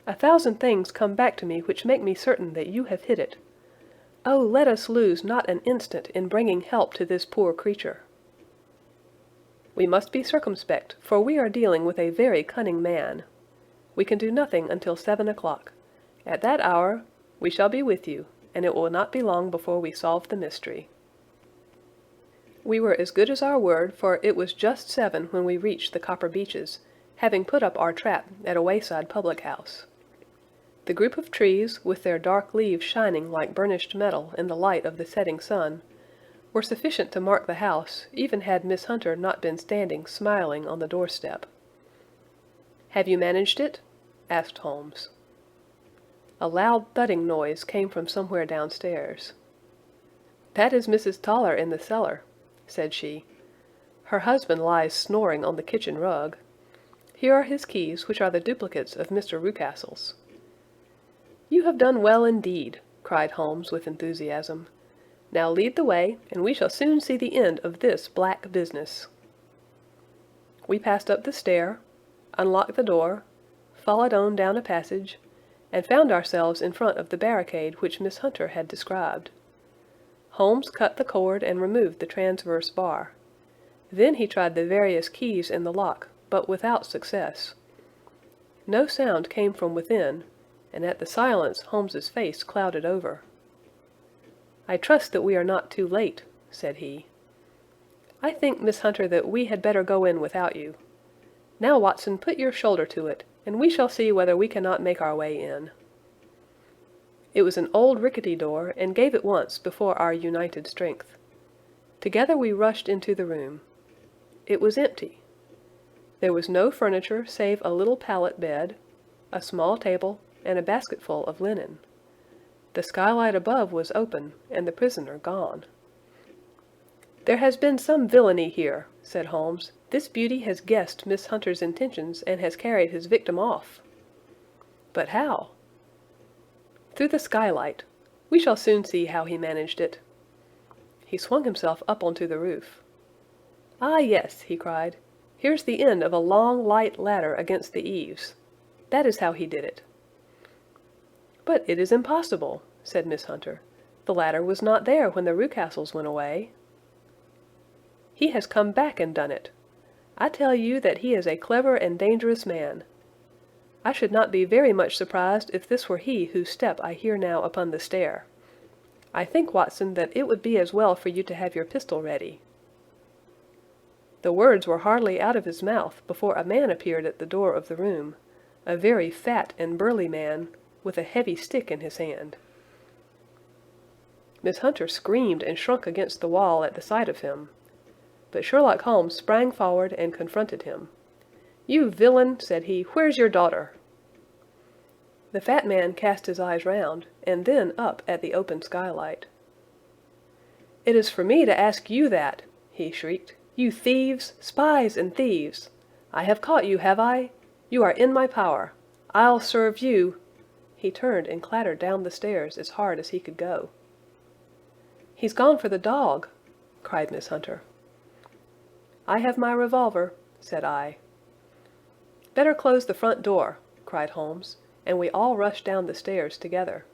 "1,000 things come back to me which make me certain that you have hit it. Oh, let us lose not an instant in bringing help to this poor creature. We must be circumspect, for we are dealing with a very cunning man. We can do nothing until 7 o'clock. At that hour we shall be with you, and it will not be long before we solve the mystery." We were as good as our word, for it was just 7 when we reached the Copper Beeches, having put up our trap at a wayside public house. The group of trees, with their dark leaves shining like burnished metal in the light of the setting sun, were sufficient to mark the house, even had Miss Hunter not been standing smiling on the doorstep. "Have you managed it?" asked Holmes. A loud thudding noise came from somewhere downstairs. "That is Mrs. Toller in the cellar," said she. "Her husband lies snoring on the kitchen rug. Here are his keys, which are the duplicates of Mr. Rucastle's." "You have done well indeed," cried Holmes with enthusiasm. "Now lead the way, and we shall soon see the end of this black business." We passed up the stair, unlocked the door, followed on down a passage, and found ourselves in front of the barricade which Miss Hunter had described. Holmes cut the cord and removed the transverse bar. Then he tried the various keys in the lock, but without success. No sound came from within, and at the silence Holmes's face clouded over. "I trust that we are not too late," said he. "I think, Miss Hunter, that we had better go in without you. Now, Watson, put your shoulder to it, and we shall see whether we cannot make our way in." It was an old rickety door, and gave at once before our united strength. Together we rushed into the room. It was empty. There was no furniture save a little pallet bed, a small table, and a basketful of linen. The skylight above was open, and the prisoner gone. "There has been some villainy here," said Holmes. "This beauty has guessed Miss Hunter's intentions and has carried his victim off." "But how?" "Through the skylight. We shall soon see how he managed it." He swung himself up onto the roof. "Ah, yes," he cried. "Here's the end of a long, light ladder against the eaves. That is how he did it." "But it is impossible," said Miss Hunter. "The ladder was not there when the Rucastles went away." "He has come back and done it. I tell you that he is a clever and dangerous man. I should not be very much surprised if this were he whose step I hear now upon the stair. I think, Watson, that it would be as well for you to have your pistol ready." The words were hardly out of his mouth before a man appeared at the door of the room, a very fat and burly man, with a heavy stick in his hand. Miss Hunter screamed and shrunk against the wall at the sight of him. But Sherlock Holmes sprang forward and confronted him. "You villain," said he, "where's your daughter?" The fat man cast his eyes round, and then up at the open skylight. "It is for me to ask you that," he shrieked. "You thieves, spies and thieves! I have caught you, have I? You are in my power. I'll serve you—" He turned and clattered down the stairs as hard as he could go. "He's gone for the dog!" cried Miss Hunter. "I have my revolver," said I. "Better close the front door," cried Holmes, and we all rushed down the stairs together.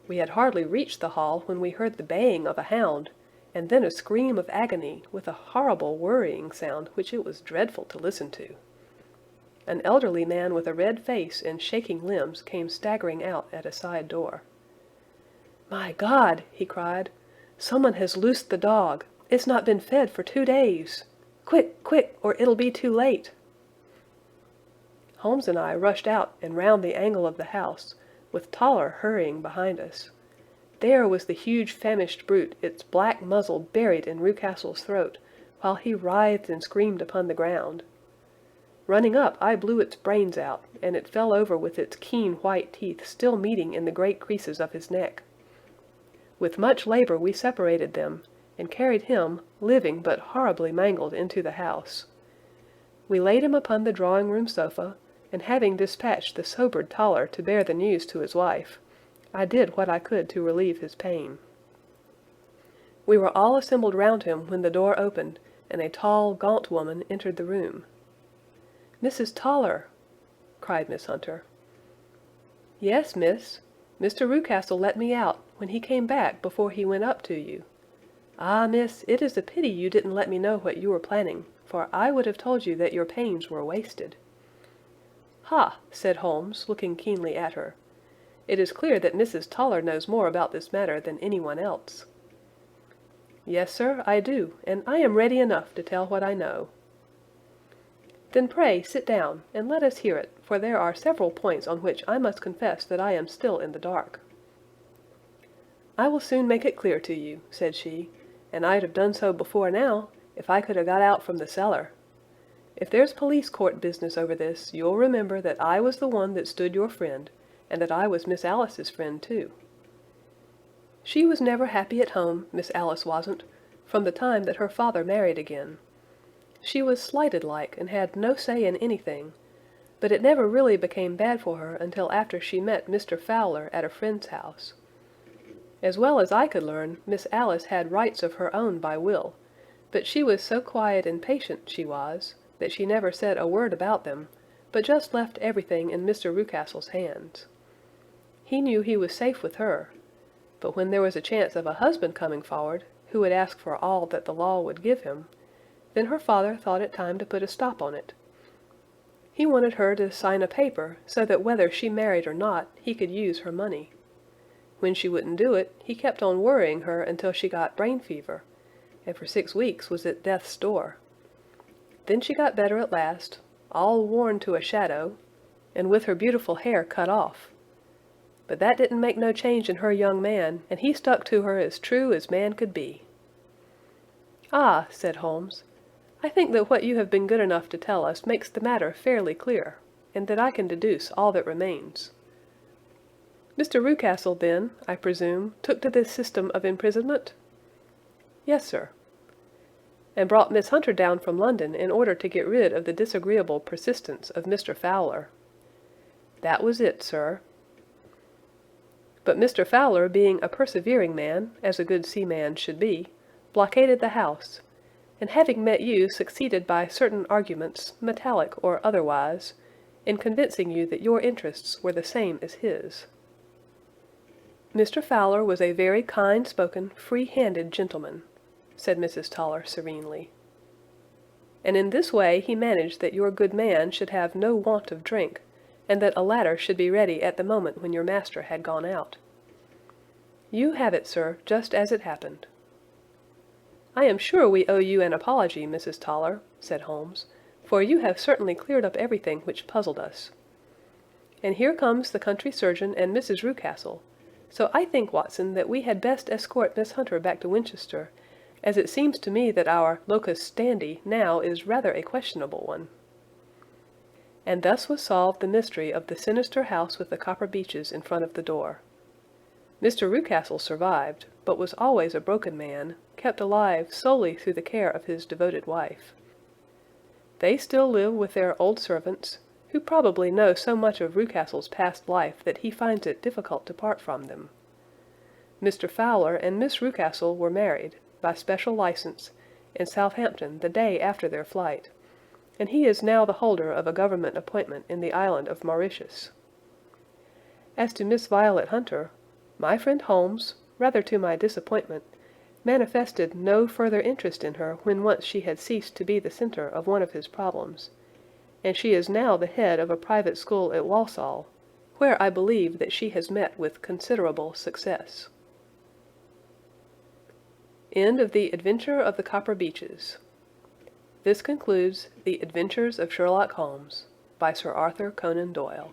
We had hardly reached the hall when we heard the baying of a hound, and then a scream of agony, with a horrible worrying sound which it was dreadful to listen to. An elderly man with a red face and shaking limbs came staggering out at a side door. "My God!" he cried. "Someone has loosed the dog. It's not been fed for 2 days. Quick, quick, or it'll be too late." Holmes and I rushed out and round the angle of the house, with Toller hurrying behind us. There was the huge famished brute, its black muzzle buried in Rucastle's throat, while he writhed and screamed upon the ground. Running up, I blew its brains out, and it fell over with its keen white teeth still meeting in the great creases of his neck. With much labor we separated them, and carried him, living but horribly mangled, into the house. We laid him upon the drawing-room sofa, and having dispatched the sobered Toller to bear the news to his wife, I did what I could to relieve his pain. We were all assembled round him when the door opened, and a tall, gaunt woman entered the room. "Mrs. Toller!" cried Miss Hunter. "Yes, miss. Mr. Rucastle let me out, when he came back before he went up to you. Ah, miss, it is a pity you didn't let me know what you were planning, for I would have told you that your pains were wasted." "Ha!" said Holmes, looking keenly at her. "It is clear that Mrs. Toller knows more about this matter than anyone else." "Yes, sir, I do, and I am ready enough to tell what I know." "Then pray sit down, and let us hear it, for there are several points on which I must confess that I am still in the dark." "I will soon make it clear to you," said she, "and I'd have done so before now, if I could have got out from the cellar. If there's police court business over this, you'll remember that I was the one that stood your friend, and that I was Miss Alice's friend too. She was never happy at home, Miss Alice wasn't, from the time that her father married again. She was slighted like, and had no say in anything, but it never really became bad for her until after she met Mr. Fowler at a friend's house. As well as I could learn, Miss Alice had rights of her own by will, but she was so quiet and patient, she was, that she never said a word about them, but just left everything in Mr. Rucastle's hands. He knew he was safe with her, but when there was a chance of a husband coming forward, who would ask for all that the law would give him, then her father thought it time to put a stop on it. He wanted her to sign a paper so that whether she married or not, he could use her money. When she wouldn't do it, he kept on worrying her until she got brain fever, and for 6 weeks was at death's door. Then she got better at last, all worn to a shadow, and with her beautiful hair cut off. But that didn't make no change in her young man, and he stuck to her as true as man could be." "Ah," said Holmes, "I think that what you have been good enough to tell us makes the matter fairly clear, and that I can deduce all that remains. Mr. Rucastle, then, I presume, took to this system of imprisonment?" "Yes, sir." "And brought Miss Hunter down from London in order to get rid of the disagreeable persistence of Mr. Fowler?" "That was it, sir." "But Mr. Fowler, being a persevering man, as a good seaman should be, blockaded the house, and having met you succeeded by certain arguments, metallic or otherwise, in convincing you that your interests were the same as his." "Mr. Fowler was a very kind-spoken, free-handed gentleman," said Mrs. Toller serenely. "And in this way he managed that your good man should have no want of drink, and that a ladder should be ready at the moment when your master had gone out. You have it, sir, just as it happened." "I am sure we owe you an apology, Mrs. Toller," said Holmes, "for you have certainly cleared up everything which puzzled us. And here comes the country surgeon and Mrs. Rucastle, so I think, Watson, that we had best escort Miss Hunter back to Winchester, as it seems to me that our locus standi now is rather a questionable one." And thus was solved the mystery of the sinister house with the copper beeches in front of the door. Mr. Rucastle survived, but was always a broken man, kept alive solely through the care of his devoted wife. They still live with their old servants, who probably know so much of Rucastle's past life that he finds it difficult to part from them. Mr. Fowler and Miss Rucastle were married, by special license, in Southampton the day after their flight, and he is now the holder of a government appointment in the island of Mauritius. As to Miss Violet Hunter, my friend Holmes, rather to my disappointment, manifested no further interest in her when once she had ceased to be the centre of one of his problems, and she is now the head of a private school at Walsall, where I believe that she has met with considerable success. End of The Adventure of the Copper Beeches. This concludes The Adventures of Sherlock Holmes by Sir Arthur Conan Doyle.